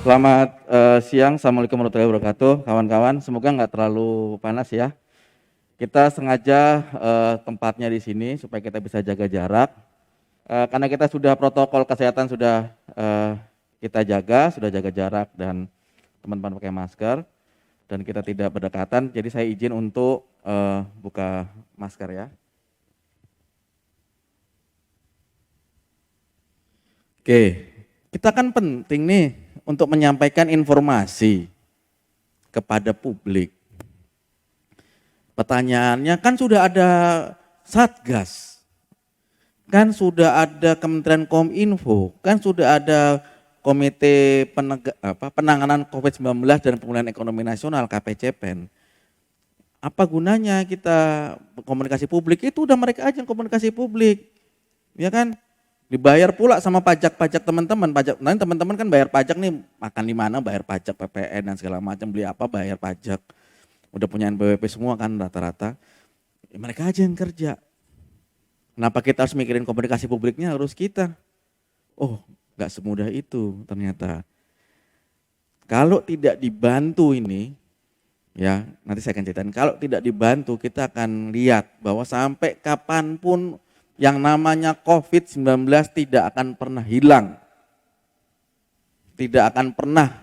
Selamat siang, Assalamualaikum warahmatullahi wabarakatuh, kawan-kawan. Semoga nggak terlalu panas ya. Kita sengaja tempatnya di sini supaya kita bisa jaga jarak. Karena kita sudah protokol kesehatan sudah kita jaga, sudah jaga jarak dan teman-teman pakai masker dan kita tidak berdekatan. Jadi saya izin untuk buka masker ya. Oke, kita kan penting nih untuk menyampaikan informasi kepada publik. Pertanyaannya kan sudah ada Satgas, kan sudah ada Kementerian Kominfo, kan sudah ada Komite Penanganan COVID-19 dan Pemulihan Ekonomi Nasional KPCPEN. Apa gunanya kita komunikasi publik? Itu udah mereka aja yang komunikasi publik, ya kan? Dibayar pula sama pajak-pajak teman-teman, nanti teman-teman kan bayar pajak nih, makan di mana bayar pajak PPN dan segala macam, beli apa bayar pajak. Udah punya NPWP semua kan rata-rata. Ya, mereka aja yang kerja. Kenapa kita harus mikirin komunikasi publiknya harus kita? Oh, nggak semudah itu ternyata. Kalau tidak dibantu ini, ya nanti saya akan ceritain. Kalau tidak dibantu kita akan lihat bahwa sampai kapanpun yang namanya COVID-19 tidak akan pernah hilang. Tidak akan pernah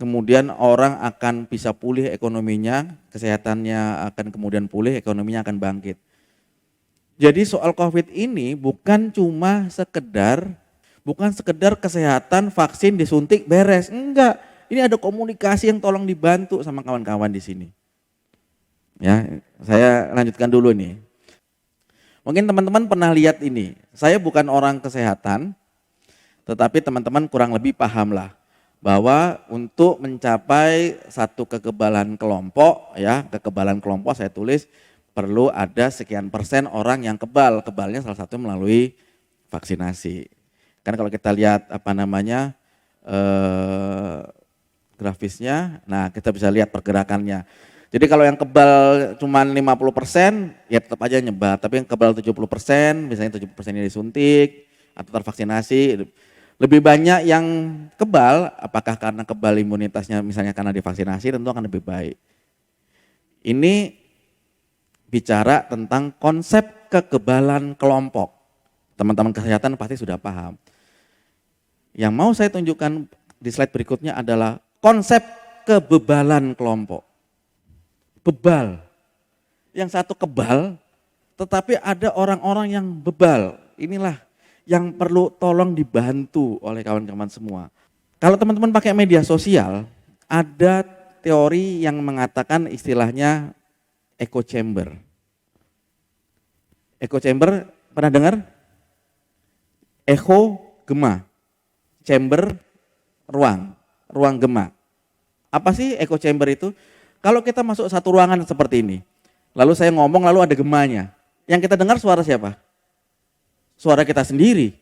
kemudian orang akan bisa pulih ekonominya, kesehatannya akan kemudian pulih, ekonominya akan bangkit. Jadi soal COVID ini bukan sekedar kesehatan, vaksin, disuntik, beres. Enggak, ini ada komunikasi yang tolong dibantu sama kawan-kawan di sini. Ya, saya lanjutkan dulu nih. Mungkin teman-teman pernah lihat ini, saya bukan orang kesehatan, tetapi teman-teman kurang lebih paham lah bahwa untuk mencapai satu kekebalan kelompok, ya kekebalan kelompok saya tulis perlu ada sekian persen orang yang kebal, kebalnya salah satu melalui vaksinasi. Kan kalau kita lihat grafisnya, nah kita bisa lihat pergerakannya. Jadi kalau yang kebal cuma 50% ya tetap aja nyebar, tapi yang kebal 70%, misalnya 70%-nya disuntik atau tervaksinasi, lebih banyak yang kebal, apakah karena kebal imunitasnya misalnya karena divaksinasi tentu akan lebih baik. Ini bicara tentang konsep kekebalan kelompok. Teman-teman kesehatan pasti sudah paham. Yang mau saya tunjukkan di slide berikutnya adalah konsep kebebalan kelompok. Bebal. Yang satu kebal, tetapi ada orang-orang yang bebal. Inilah yang perlu tolong dibantu oleh kawan-kawan semua. Kalau teman-teman pakai media sosial, ada teori yang mengatakan istilahnya echo chamber. Echo chamber pernah dengar? Echo gema, chamber ruang gema. Apa sih echo chamber itu? Kalau kita masuk satu ruangan seperti ini, lalu saya ngomong lalu ada gemanya, yang kita dengar suara siapa? Suara kita sendiri,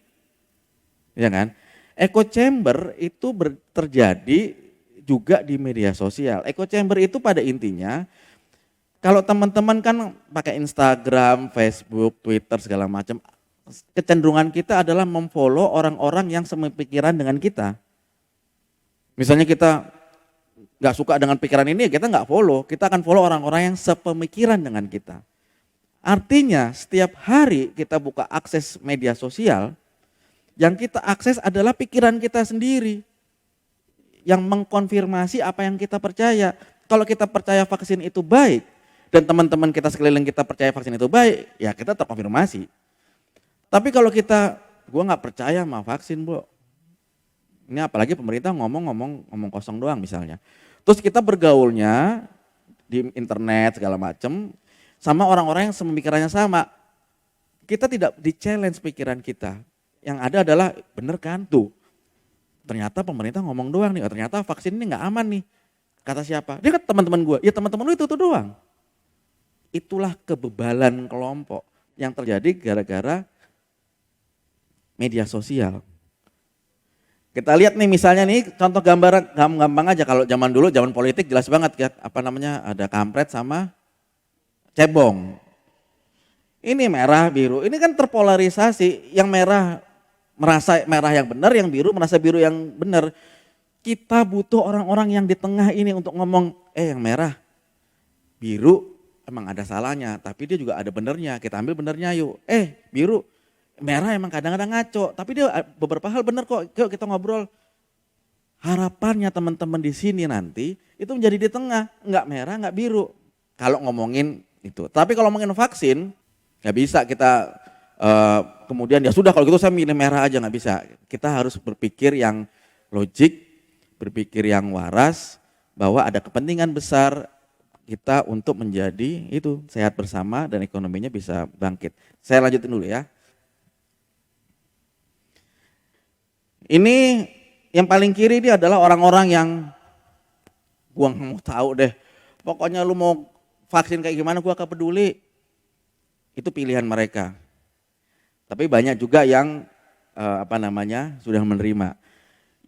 ya kan? Echo chamber itu terjadi juga di media sosial. Echo chamber itu pada intinya, kalau teman-teman kan pakai Instagram, Facebook, Twitter segala macam, kecenderungan kita adalah memfollow orang-orang yang sepikiran dengan kita. Misalnya kita nggak suka dengan pikiran ini, kita nggak follow, kita akan follow orang-orang yang sepemikiran dengan kita. Artinya setiap hari kita buka akses media sosial, yang kita akses adalah pikiran kita sendiri, yang mengkonfirmasi apa yang kita percaya. Kalau kita percaya vaksin itu baik, dan teman-teman kita sekeliling kita percaya vaksin itu baik, ya kita terkonfirmasi. Tapi kalau gue nggak percaya sama vaksin, Bu. Ini apalagi pemerintah ngomong kosong doang misalnya. Terus kita bergaulnya di internet segala macam sama orang-orang yang pemikirannya sama. Kita tidak di-challenge pikiran kita. Yang ada adalah bener kan tuh. Ternyata pemerintah ngomong doang nih, ternyata vaksin ini nggak aman nih. Kata siapa? Dia kan teman-teman gue. Ya teman-teman lu itu doang. Itulah kebebalan kelompok yang terjadi gara-gara media sosial. Kita lihat nih misalnya nih contoh gambaran gampang aja, kalau zaman dulu zaman politik jelas banget ya, ada kampret sama cebong. Ini merah biru, ini kan terpolarisasi, yang merah merasa merah yang benar, yang biru merasa biru yang benar. Kita butuh orang-orang yang di tengah ini untuk ngomong, yang merah, biru emang ada salahnya, tapi dia juga ada benernya, kita ambil benernya yuk. Biru, merah emang kadang-kadang ngaco, tapi dia beberapa hal bener kok, yuk kita ngobrol. Harapannya teman-teman di sini nanti itu menjadi di tengah, nggak merah, nggak biru. Kalau ngomongin itu, tapi kalau ngomongin vaksin, nggak bisa kita kemudian ya sudah kalau gitu saya milih merah aja, nggak bisa. Kita harus berpikir yang logik, berpikir yang waras, bahwa ada kepentingan besar kita untuk menjadi itu sehat bersama dan ekonominya bisa bangkit. Saya lanjutin dulu ya. Ini yang paling kiri ini adalah orang-orang yang gua nggak mau tahu deh. Pokoknya lu mau vaksin kayak gimana gua gak peduli. Itu pilihan mereka. Tapi banyak juga yang sudah menerima.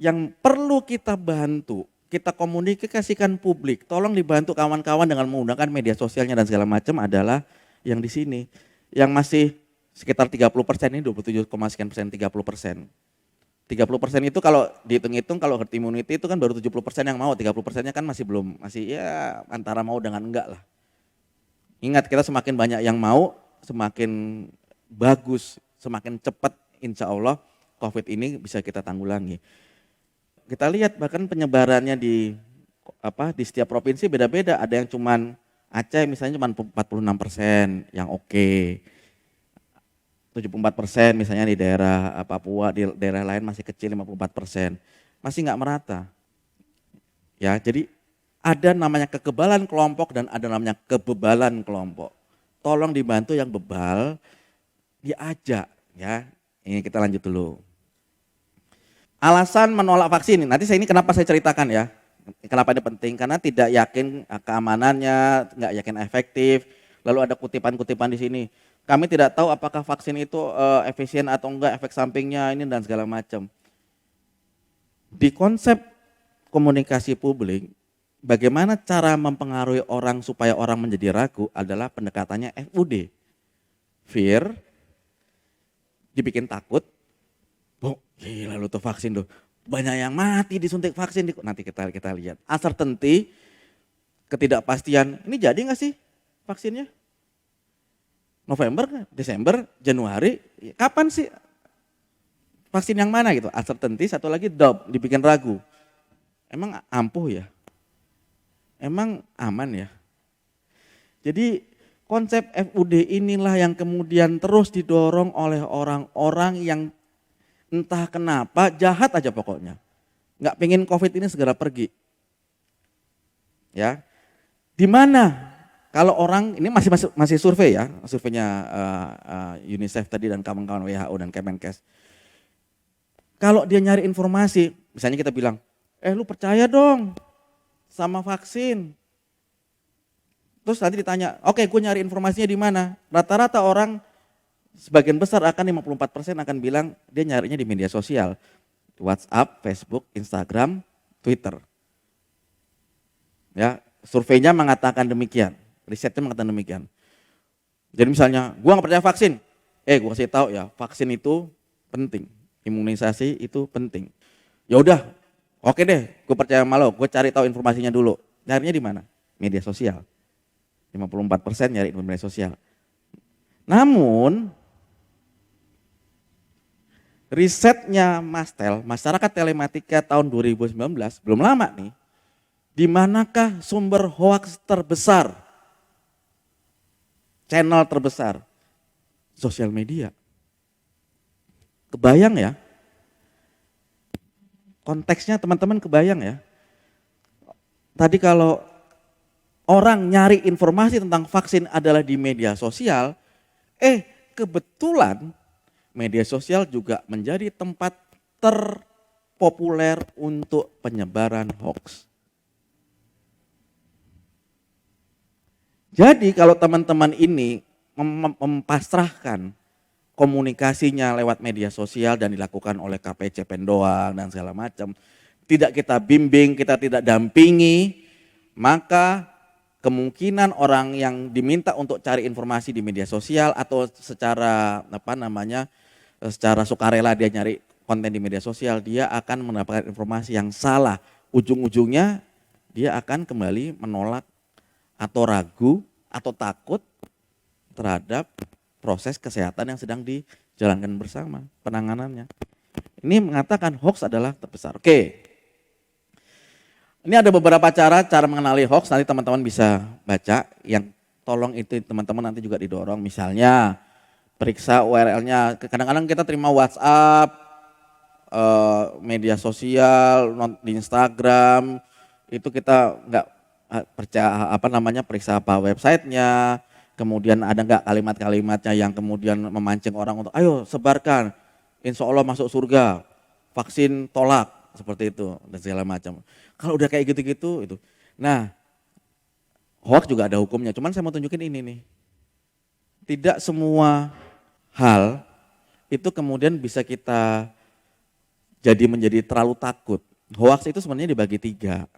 Yang perlu kita bantu, kita komunikasikan publik, tolong dibantu kawan-kawan dengan menggunakan media sosialnya dan segala macam adalah yang di sini. Yang masih sekitar 30% ini 27, sekian persen 30%. 30% itu kalau dihitung-hitung kalau herd immunity itu kan baru 70% yang mau, 30%-nya kan masih belum, masih ya antara mau dengan enggak lah. Ingat kita semakin banyak yang mau, semakin bagus, semakin cepat insya Allah COVID ini bisa kita tanggulangi. Kita lihat bahkan penyebarannya di setiap provinsi beda-beda, ada yang cuman Aceh misalnya cuma 46% yang oke. 74% misalnya di daerah Papua, di daerah lain masih kecil 54%. Masih nggak merata. Ya, jadi ada namanya kekebalan kelompok dan ada namanya kebebalan kelompok. Tolong dibantu yang bebal, diajak ya. Ini kita lanjut dulu. Alasan menolak vaksin, nanti ini kenapa saya ceritakan ya. Kenapa ini penting, karena tidak yakin keamanannya, nggak yakin efektif. Lalu ada kutipan-kutipan di sini. Kami tidak tahu apakah vaksin itu efisien atau enggak, efek sampingnya ini dan segala macam. Di konsep komunikasi publik, bagaimana cara mempengaruhi orang supaya orang menjadi ragu adalah pendekatannya FUD. Fear, dibikin takut, gila lu tuh vaksin tuh, banyak yang mati disuntik vaksin, nanti kita lihat. Uncertainty, ketidakpastian, ini jadi nggak sih vaksinnya? November, Desember, Januari, kapan sih vaksin yang mana gitu? Uncertainty, satu lagi doubt, dibikin ragu. Emang ampuh ya? Emang aman ya? Jadi konsep FUD inilah yang kemudian terus didorong oleh orang-orang yang entah kenapa jahat aja pokoknya. Nggak pengen COVID ini segera pergi. Ya, di mana kalau orang ini masih survei ya, surveinya UNICEF tadi dan kawan-kawan WHO dan Kemenkes. Kalau dia nyari informasi, misalnya kita bilang, lu percaya dong sama vaksin. Terus nanti ditanya, oke, gue nyari informasinya di mana? Rata-rata orang sebagian besar akan 54% akan bilang dia nyarinya di media sosial. WhatsApp, Facebook, Instagram, Twitter. Ya, surveinya mengatakan demikian, risetnya mengatakan demikian. Jadi misalnya, gue nggak percaya vaksin. Gue kasih tahu ya, vaksin itu penting, imunisasi itu penting. Ya udah, oke deh, gue percaya sama lo, gue cari tahu informasinya dulu. Nyarinya di mana? Media sosial. 54% nyari di media sosial. Namun risetnya Mastel, Masyarakat Telematika tahun 2019, belum lama nih, di manakah sumber hoaks terbesar? Channel terbesar? Sosial media. Kebayang ya? Konteksnya teman-teman kebayang ya? Tadi kalau orang nyari informasi tentang vaksin adalah di media sosial, kebetulan media sosial juga menjadi tempat terpopuler untuk penyebaran hoax. Jadi kalau teman-teman ini mempasrahkan komunikasinya lewat media sosial dan dilakukan oleh KPC Pendoang dan segala macam, tidak kita bimbing, kita tidak dampingi, maka kemungkinan orang yang diminta untuk cari informasi di media sosial atau secara secara sukarela dia nyari konten di media sosial, dia akan mendapatkan informasi yang salah. Ujung-ujungnya dia akan kembali menolak atau ragu atau takut terhadap proses kesehatan yang sedang dijalankan bersama, penanganannya. Ini mengatakan hoax adalah terbesar. Oke. Ini ada beberapa cara mengenali hoax, nanti teman-teman bisa baca. Yang tolong itu teman-teman nanti juga didorong. Misalnya periksa URL-nya. Kadang-kadang kita terima WhatsApp, media sosial, di Instagram, itu kita nggak percaya periksa apa websitenya, kemudian ada nggak kalimat-kalimatnya yang kemudian memancing orang untuk ayo sebarkan, insya Allah masuk surga, vaksin tolak, seperti itu dan segala macam. Kalau udah kayak gitu-gitu itu. Nah, hoax juga ada hukumnya, cuman saya mau tunjukin ini nih. Tidak semua hal itu kemudian bisa kita menjadi terlalu takut. Hoax itu sebenarnya dibagi 3.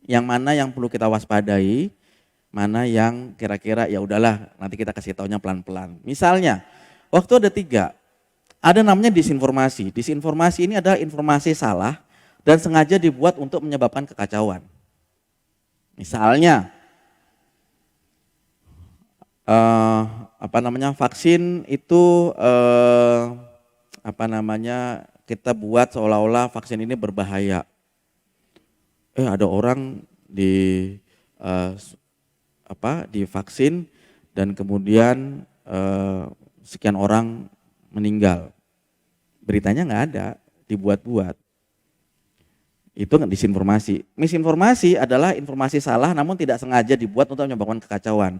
Yang mana yang perlu kita waspadai, mana yang kira-kira ya udahlah nanti kita kasih taunya pelan-pelan. Misalnya, waktu ada 3, ada namanya disinformasi. Disinformasi ini adalah informasi salah dan sengaja dibuat untuk menyebabkan kekacauan. Misalnya, vaksin itu kita buat seolah-olah vaksin ini berbahaya. Ada orang divaksin dan kemudian sekian orang meninggal. Beritanya nggak ada, dibuat-buat. Itu disinformasi. Misinformasi adalah informasi salah namun tidak sengaja dibuat untuk menyebabkan kekacauan.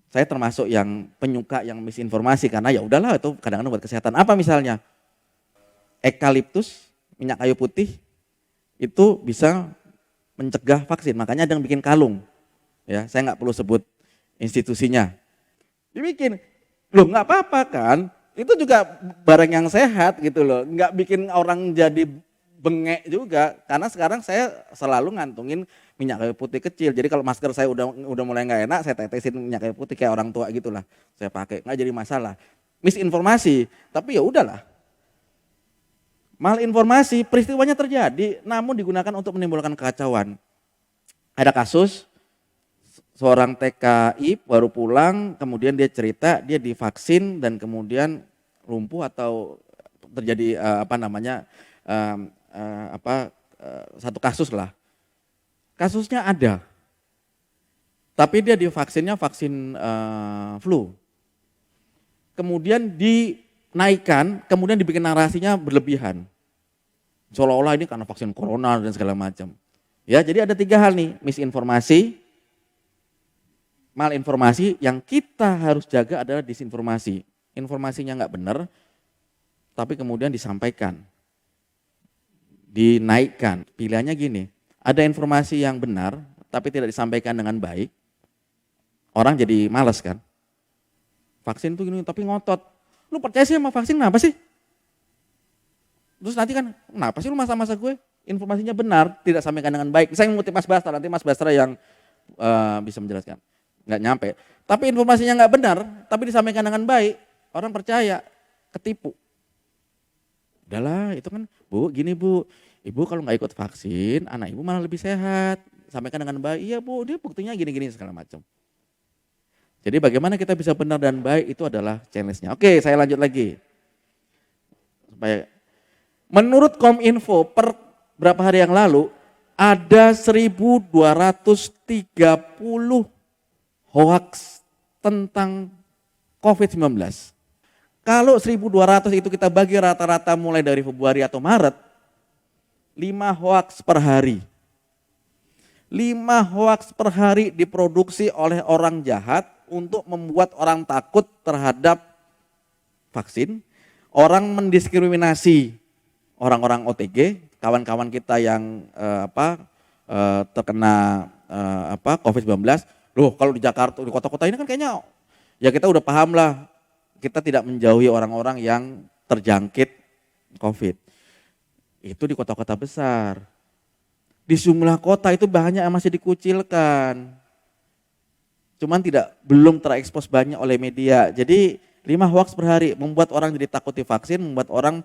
Saya termasuk yang penyuka yang misinformasi karena ya udahlah itu kadang-kadang buat kesehatan. Apa misalnya? Eukaliptus, minyak kayu putih itu bisa mencegah vaksin. Makanya ada yang bikin kalung. Ya, saya nggak perlu sebut institusinya. Dibikin. Loh nggak apa-apa kan? Itu juga barang yang sehat gitu loh. Nggak bikin orang jadi bengek juga, karena sekarang saya selalu ngantungin minyak kayu putih kecil. Jadi kalau masker saya udah mulai nggak enak, saya tetesin minyak kayu putih kayak orang tua gitulah. Saya pakai, nggak jadi masalah. Misinformasi, tapi ya udahlah. Malinformasi, peristiwanya terjadi, namun digunakan untuk menimbulkan kekacauan. Ada kasus seorang TKI baru pulang, kemudian dia cerita dia divaksin dan kemudian lumpuh atau terjadi satu kasus lah. Kasusnya ada, tapi dia divaksinnya vaksin flu. Kemudian dinaikkan, kemudian dibikin narasinya berlebihan. Seolah-olah ini karena vaksin corona dan segala macam. Ya, jadi ada 3 hal nih, misinformasi, malinformasi. Yang kita harus jaga adalah disinformasi. Informasinya nggak benar, tapi kemudian disampaikan, dinaikkan. Pilihannya gini, ada informasi yang benar tapi tidak disampaikan dengan baik, orang jadi malas kan. Vaksin tuh gini tapi ngotot. Lu percaya sih sama vaksin kenapa sih? Terus nanti kan, kenapa sih lu masa-masa gue? Informasinya benar, tidak sampaikan dengan baik. Saya mengutip Mas Basra, nanti Mas Basra yang bisa menjelaskan. Nggak nyampe. Tapi informasinya nggak benar, tapi disampaikan dengan baik, orang percaya, ketipu. Udahlah itu kan, Bu gini Bu, Ibu kalau nggak ikut vaksin, anak Ibu malah lebih sehat. Sampaikan dengan baik, iya Bu, dia buktinya gini-gini segala macam. Jadi bagaimana kita bisa benar dan baik itu adalah challenge-nya. Oke, saya lanjut lagi. Menurut Kominfo per berapa hari yang lalu, ada 1.230 hoax tentang COVID-19. Kalau 1.200 itu kita bagi rata-rata mulai dari Februari atau Maret, 5 hoax per hari. 5 hoax per hari diproduksi oleh orang jahat untuk membuat orang takut terhadap vaksin. Orang mendiskriminasi orang-orang OTG, kawan-kawan kita yang terkena COVID-19. Loh kalau di Jakarta, di kota-kota ini kan kayaknya ya kita udah paham lah, kita tidak menjauhi orang-orang yang terjangkit COVID. Itu di kota-kota besar. Di sejumlah kota itu banyak yang masih dikucilkan. Cuman belum terekspos banyak oleh media. Jadi 5 hoax per hari membuat orang jadi takut divaksin, membuat orang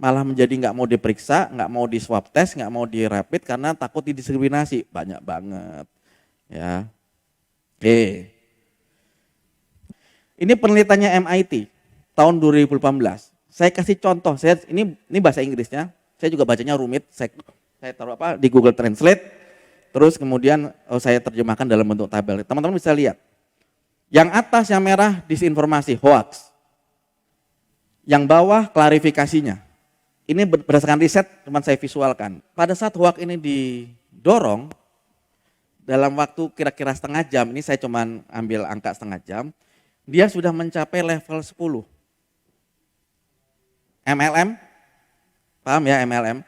malah menjadi nggak mau diperiksa, nggak mau di swab test, nggak mau di rapid karena takut didiskriminasi. Banyak banget. Ya. Oke. Ini penelitiannya MIT tahun 2018. Saya kasih contoh, ini bahasa Inggrisnya, saya juga bacanya rumit, saya taruh di Google Translate, terus kemudian saya terjemahkan dalam bentuk tabel. Teman-teman bisa lihat. Yang atas yang merah disinformasi, hoax. Yang bawah klarifikasinya. Ini berdasarkan riset, teman saya visualkan. Pada saat hoax ini didorong, dalam waktu kira-kira setengah jam, ini saya cuma ambil angka setengah jam, dia sudah mencapai level 10. MLM, paham ya MLM?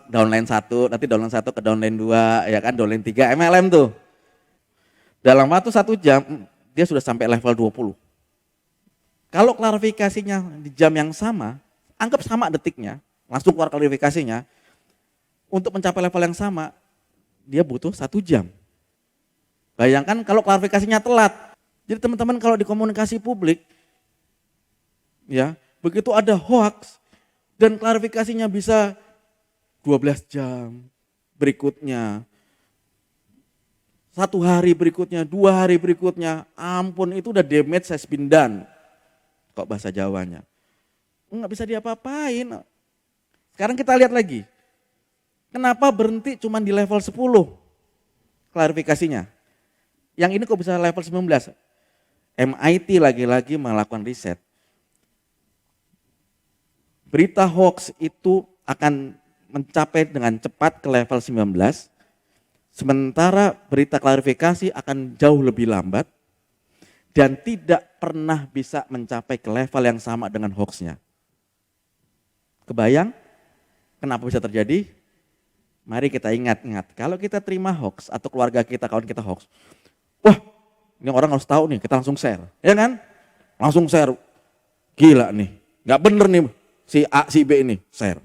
Downline 1, nanti downline 1 ke downline 2, ya kan, downline 3, MLM tuh. Dalam waktu 1 jam, dia sudah sampai level 20. Kalau klarifikasinya di jam yang sama, anggap sama detiknya, langsung keluar klarifikasinya, untuk mencapai level yang sama, dia butuh 1 jam. Bayangkan kalau klarifikasinya telat. Jadi teman-teman kalau di komunikasi publik, ya begitu ada hoax, dan klarifikasinya bisa 12 jam berikutnya, 1 hari berikutnya, 2 hari berikutnya, ampun itu udah damage has been done. Kok bahasa Jawanya? Enggak bisa diapa-apain. Sekarang kita lihat lagi. Kenapa berhenti cuma di level 10 klarifikasinya? Yang ini kok bisa level 19? MIT lagi-lagi melakukan riset. Berita hoax itu akan mencapai dengan cepat ke level 19, sementara berita klarifikasi akan jauh lebih lambat dan tidak pernah bisa mencapai ke level yang sama dengan hoaxnya. Kebayang kenapa bisa terjadi? Mari kita ingat-ingat, kalau kita terima hoax atau keluarga kita, kawan kita hoax, wah ini orang harus tahu nih, kita langsung share, ya kan? Langsung share, gila nih, gak bener nih si A, si B ini, share.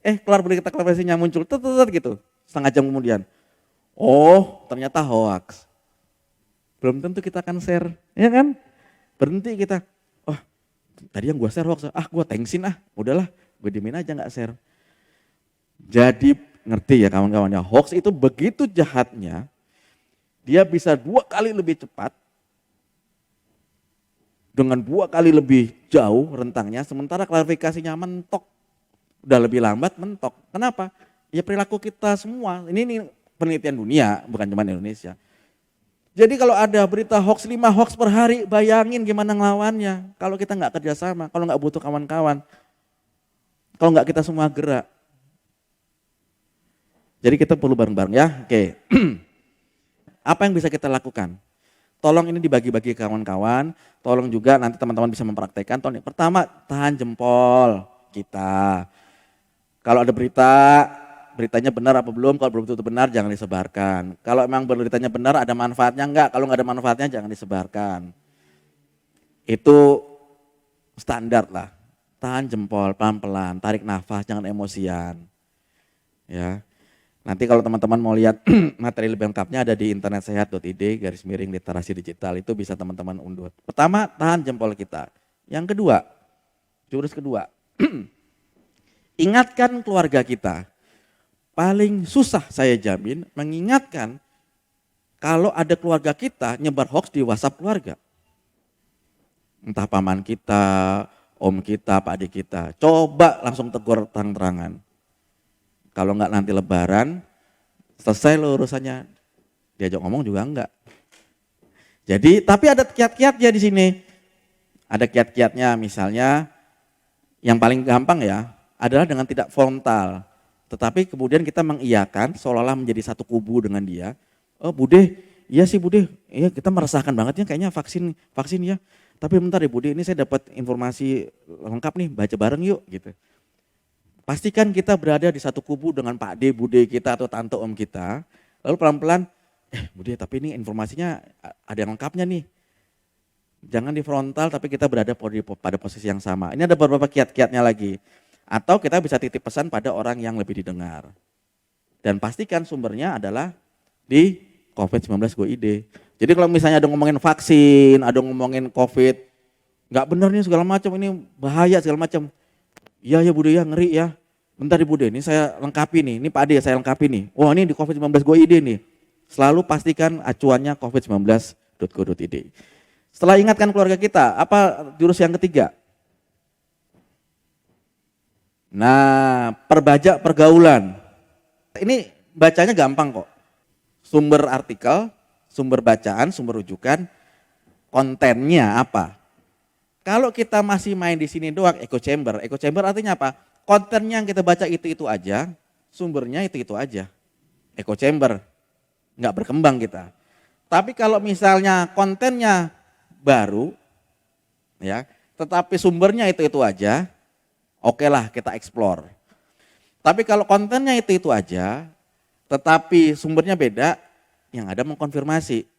Keluar berita klarifikasinya muncul, gitu, setengah jam kemudian. Oh ternyata hoax. Belum tentu kita akan share, ya kan? Berhenti kita, tadi yang gue share hoax, gue thanksin udahlah, gue diemin aja gak share. Jadi ngerti ya kawan-kawan ya, hoax itu begitu jahatnya, dia bisa 2 kali lebih cepat, dengan 2 kali lebih jauh rentangnya, sementara klarifikasinya mentok, udah lebih lambat mentok. Kenapa? Ya perilaku kita semua, ini penelitian dunia, bukan cuma Indonesia. Jadi kalau ada berita hoax, 5 hoax per hari, bayangin gimana ngelawannya. Kalau kita nggak kerjasama, kalau nggak butuh kawan-kawan, kalau nggak kita semua gerak. Jadi kita perlu bareng-bareng ya. Oke. Apa yang bisa kita lakukan? Tolong ini dibagi-bagi ke kawan-kawan, tolong juga nanti teman-teman bisa mempraktekkan. Pertama, tahan jempol kita. Kalau ada beritanya benar apa belum, kalau belum tentu benar jangan disebarkan. Kalau emang beritanya benar ada manfaatnya enggak, kalau enggak ada manfaatnya jangan disebarkan. Itu standar lah, tahan jempol pelan-pelan, tarik nafas, jangan emosian. Ya. Nanti kalau teman-teman mau lihat materi lebih lengkapnya ada di internetsehat.id/literasi digital, itu bisa teman-teman unduh. Pertama, tahan jempol kita. Yang kedua, jurus kedua, ingatkan keluarga kita. Paling susah saya jamin mengingatkan kalau ada keluarga kita nyebar hoax di WhatsApp keluarga. Entah paman kita, om kita, pak adik kita. Coba langsung tegur terang-terangan. Kalau enggak nanti lebaran, selesai lo urusannya. Diajak ngomong juga enggak. Jadi, tapi ada kiat-kiatnya di sini. Ada kiat-kiatnya, misalnya yang paling gampang ya adalah dengan tidak frontal. Tetapi kemudian kita mengiyakan seolah-olah menjadi satu kubu dengan dia. Oh Bude, iya sih Bude, iya kita merasakan banget ya kayaknya vaksin ya. Tapi bentar ya Bude, ini saya dapat informasi lengkap nih, baca bareng yuk gitu. Pastikan kita berada di satu kubu dengan Pak D, Bude kita atau Tante Om kita. Lalu pelan-pelan, Bude tapi ini informasinya ada yang lengkapnya nih. Jangan di frontal tapi kita berada pada posisi yang sama. Ini ada beberapa kiat-kiatnya lagi. Atau kita bisa titip pesan pada orang yang lebih didengar. Dan pastikan sumbernya adalah di COVID-19 Go ID. Jadi kalau misalnya ada ngomongin vaksin, ada ngomongin COVID, nggak benar nih segala macam, ini bahaya segala macam. Iya ya Bude ya, ngeri ya. Bentar di Bude, ini saya lengkapi nih, ini Pak Ade saya lengkapi nih. Wah ini di COVID-19 Go.id nih. Selalu pastikan acuannya covid19.go.id. Setelah ingatkan keluarga kita, apa jurus yang ketiga? Nah, perbajak pergaulan. Ini bacanya gampang kok. Sumber artikel, sumber bacaan, sumber rujukan, kontennya apa? Kalau kita masih main di sini doang, echo chamber artinya apa? Kontennya yang kita baca itu aja, sumbernya itu aja. Echo chamber, nggak berkembang kita. Tapi kalau misalnya kontennya baru, ya, tetapi sumbernya itu aja, oke lah kita explore. Tapi kalau kontennya itu aja, tetapi sumbernya beda, yang ada mengkonfirmasi.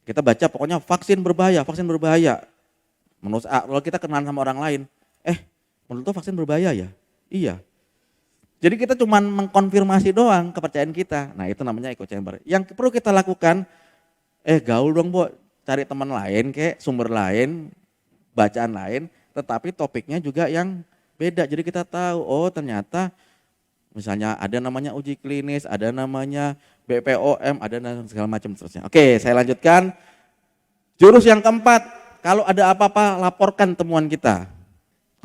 Kita baca pokoknya vaksin berbahaya. Menurut kalau kita kenalan sama orang lain, menurut lo vaksin berbahaya ya? Iya. Jadi kita cuma mengkonfirmasi doang kepercayaan kita. Nah itu namanya echo chamber. Yang perlu kita lakukan, gaul dong Bu, cari teman lain kayak sumber lain, bacaan lain, tetapi topiknya juga yang beda. Jadi kita tahu, oh ternyata misalnya ada namanya uji klinis, ada namanya BPOM, ada segala macam seterusnya. Oke, saya lanjutkan. Jurus yang keempat, kalau ada apa-apa laporkan temuan kita.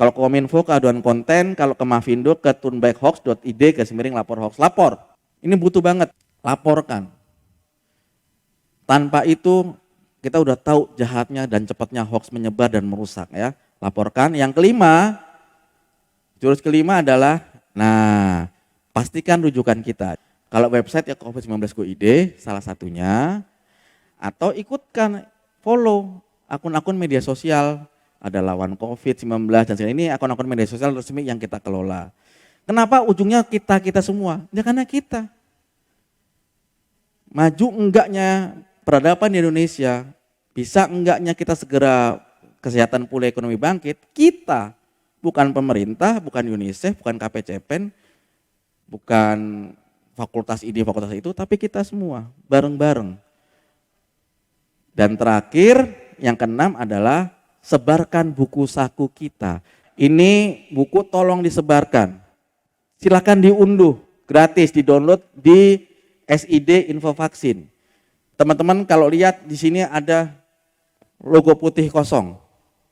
Kalau ke Kominfo ke aduan konten, kalau ke Mavindo ke tunbackhoax.id /lapor hoax. Lapor, ini butuh banget, laporkan. Tanpa itu kita udah tahu jahatnya dan cepatnya hoax menyebar dan merusak ya. Laporkan. Yang kelima, jurus kelima adalah, pastikan rujukan kita. Kalau website ya COVID-19 Go.id salah satunya, atau ikutkan, follow akun-akun media sosial, ada lawan COVID-19 dan sebagainya. Ini akun-akun media sosial resmi yang kita kelola. Kenapa ujungnya kita semua? Ya karena kita. Maju enggaknya peradaban di Indonesia, bisa enggaknya kita segera kesehatan pulih, ekonomi bangkit, kita. Bukan pemerintah, bukan UNICEF, bukan KPCPEN, bukan fakultas ini, fakultas itu, tapi kita semua bareng-bareng. Dan terakhir, yang keenam adalah sebarkan buku saku kita. Ini buku tolong disebarkan. Silakan diunduh, gratis, di-download di SID Info Vaksin. Teman-teman kalau lihat di sini ada logo putih kosong.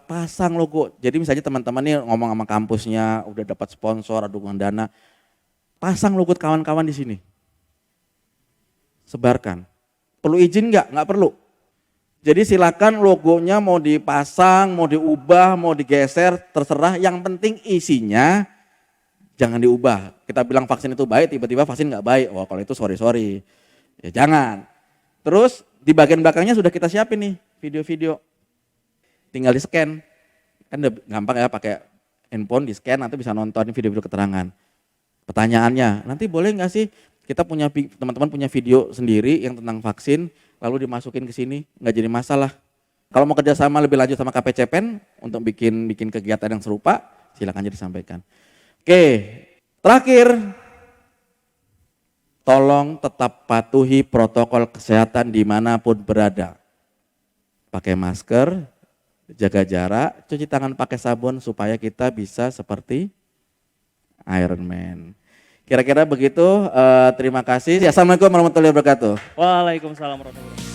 Pasang logo. Jadi misalnya teman-teman ini ngomong sama kampusnya, udah dapat sponsor, ada dukungan dana, pasang logo kawan-kawan di sini. Sebarkan. Perlu izin enggak? Enggak perlu. Jadi silakan logonya mau dipasang, mau diubah, mau digeser, terserah. Yang penting isinya jangan diubah. Kita bilang vaksin itu baik, tiba-tiba vaksin nggak baik. Wah kalau itu sorry. Ya jangan. Terus di bagian belakangnya sudah kita siapin nih video-video. Tinggal di scan. Kan udah gampang ya pakai handphone di scan, nanti bisa nonton video-video keterangan. Pertanyaannya, nanti boleh nggak sih kita punya teman-teman punya video sendiri yang tentang vaksin, lalu dimasukin ke sini, nggak jadi masalah. Kalau mau kerjasama lebih lanjut sama KPCPEN untuk bikin kegiatan yang serupa, silakan aja disampaikan. Oke, terakhir, tolong tetap patuhi protokol kesehatan dimanapun berada. Pakai masker, jaga jarak, cuci tangan pakai sabun supaya kita bisa seperti Iron Man. Kira-kira begitu, terima kasih. Assalamualaikum warahmatullahi wabarakatuh. Waalaikumsalam warahmatullahi wabarakatuh.